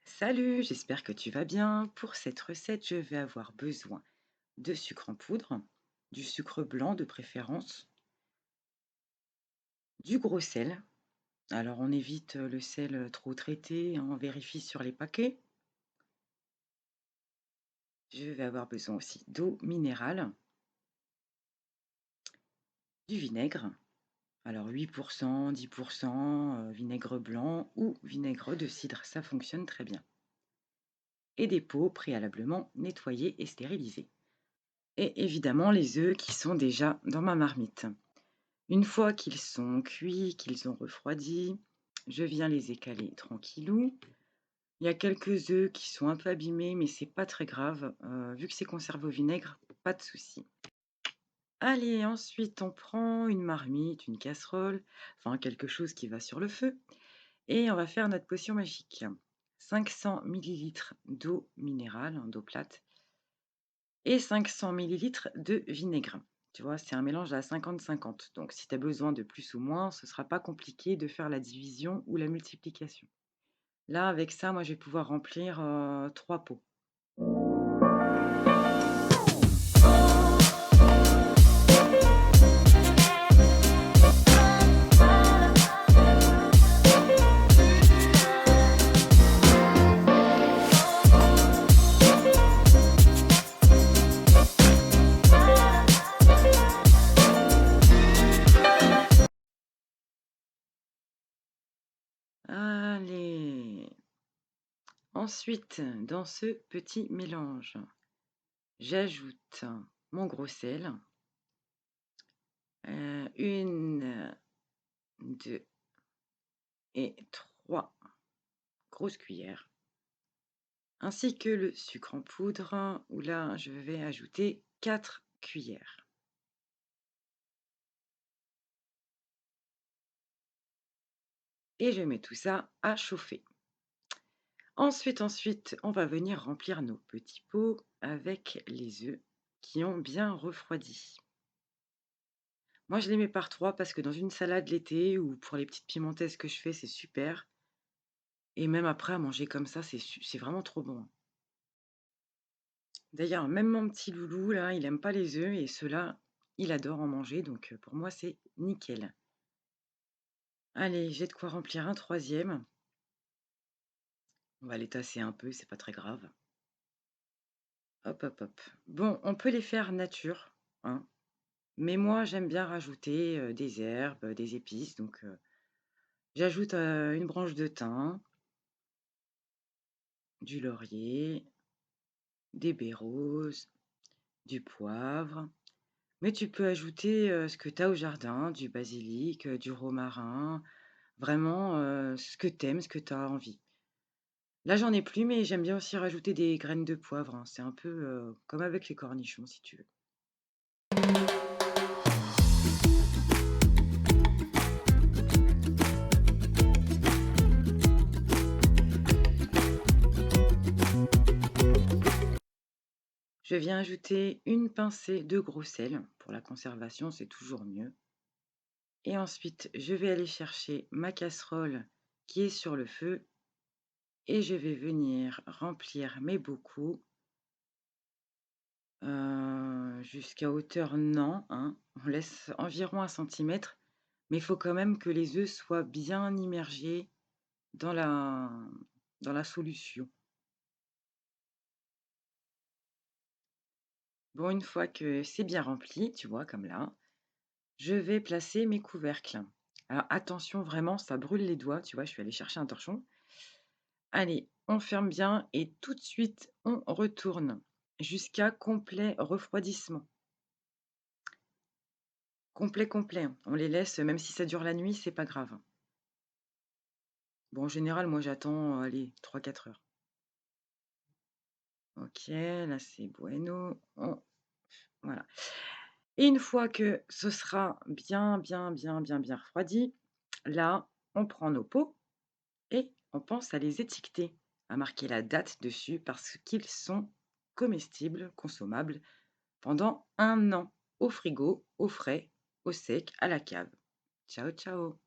Salut, j'espère que tu vas bien. Pour cette recette, je vais avoir besoin de sucre en poudre, du sucre blanc de préférence, du gros sel. Alors on évite le sel trop traité, hein, on vérifie sur les paquets. Je vais avoir besoin aussi d'eau minérale, du vinaigre. Alors 8%, 10%, vinaigre blanc ou vinaigre de cidre, ça fonctionne très bien. Et des pots préalablement nettoyés et stérilisés. Et évidemment les œufs qui sont déjà dans ma marmite. Une fois qu'ils sont cuits, qu'ils ont refroidi, je viens les écaler tranquillou. Il y a quelques œufs qui sont un peu abîmés, mais c'est pas très grave. Vu que c'est conservé au vinaigre, pas de souci. Allez, ensuite on prend une marmite, une casserole, enfin quelque chose qui va sur le feu, et on va faire notre potion magique. 500 millilitres d'eau minérale, d'eau plate, et 500 millilitres de vinaigre. Tu vois, c'est un mélange à 50-50. Donc, si tu as besoin de plus ou moins, ce ne sera pas compliqué de faire la division ou la multiplication. Là, avec ça, moi, je vais pouvoir remplir 3 pots. Allez. Ensuite, dans ce petit mélange, j'ajoute mon gros sel. 1, 2 et 3 grosses cuillères. Ainsi que le sucre en poudre, où là, je vais ajouter 4 cuillères. Et je mets tout ça à chauffer. Ensuite, on va venir remplir nos petits pots avec les œufs qui ont bien refroidi. Moi, je les mets par 3 parce que dans une salade l'été ou pour les petites pimentaises que je fais, c'est super. Et même après, à manger comme ça, c'est vraiment trop bon. D'ailleurs, même mon petit loulou, là, il aime pas les œufs et ceux-là, il adore en manger. Donc, pour moi, c'est nickel. Allez, j'ai de quoi remplir un troisième. On va les tasser un peu, c'est pas très grave. Hop, hop, hop. Bon, on peut les faire nature, hein, mais moi, j'aime bien rajouter des herbes, des épices. Donc, j'ajoute une branche de thym, du laurier, des baies roses, du poivre. Mais tu peux ajouter ce que tu as au jardin, du basilic, du romarin, vraiment ce que tu aimes, ce que tu as envie. Là, j'en ai plus, mais j'aime bien aussi rajouter des graines de poivre, hein. C'est un peu comme avec les cornichons, si tu veux. Je viens ajouter une pincée de gros sel. Pour la conservation, c'est toujours mieux. Et ensuite, je vais aller chercher ma casserole qui est sur le feu et je vais venir remplir mes bocaux jusqu'à hauteur non, hein. On laisse environ 1 centimètre, mais il faut quand même que les œufs soient bien immergés dans la solution. Bon, une fois que c'est bien rempli, tu vois, comme là, je vais placer mes couvercles. Alors attention, vraiment, ça brûle les doigts, tu vois, je suis allée chercher un torchon. Allez, on ferme bien et tout de suite, on retourne jusqu'à complet refroidissement. Complet, complet, hein. On les laisse, même si ça dure la nuit, c'est pas grave. Bon, en général, moi, j'attends, allez, 3-4 heures. OK, là, c'est bueno. Voilà. Et une fois que ce sera bien, bien, bien, bien, bien refroidi, là, on prend nos pots et on pense à les étiqueter, à marquer la date dessus parce qu'ils sont comestibles, consommables pendant 1 an au frigo, au frais, au sec à la cave. Ciao, ciao.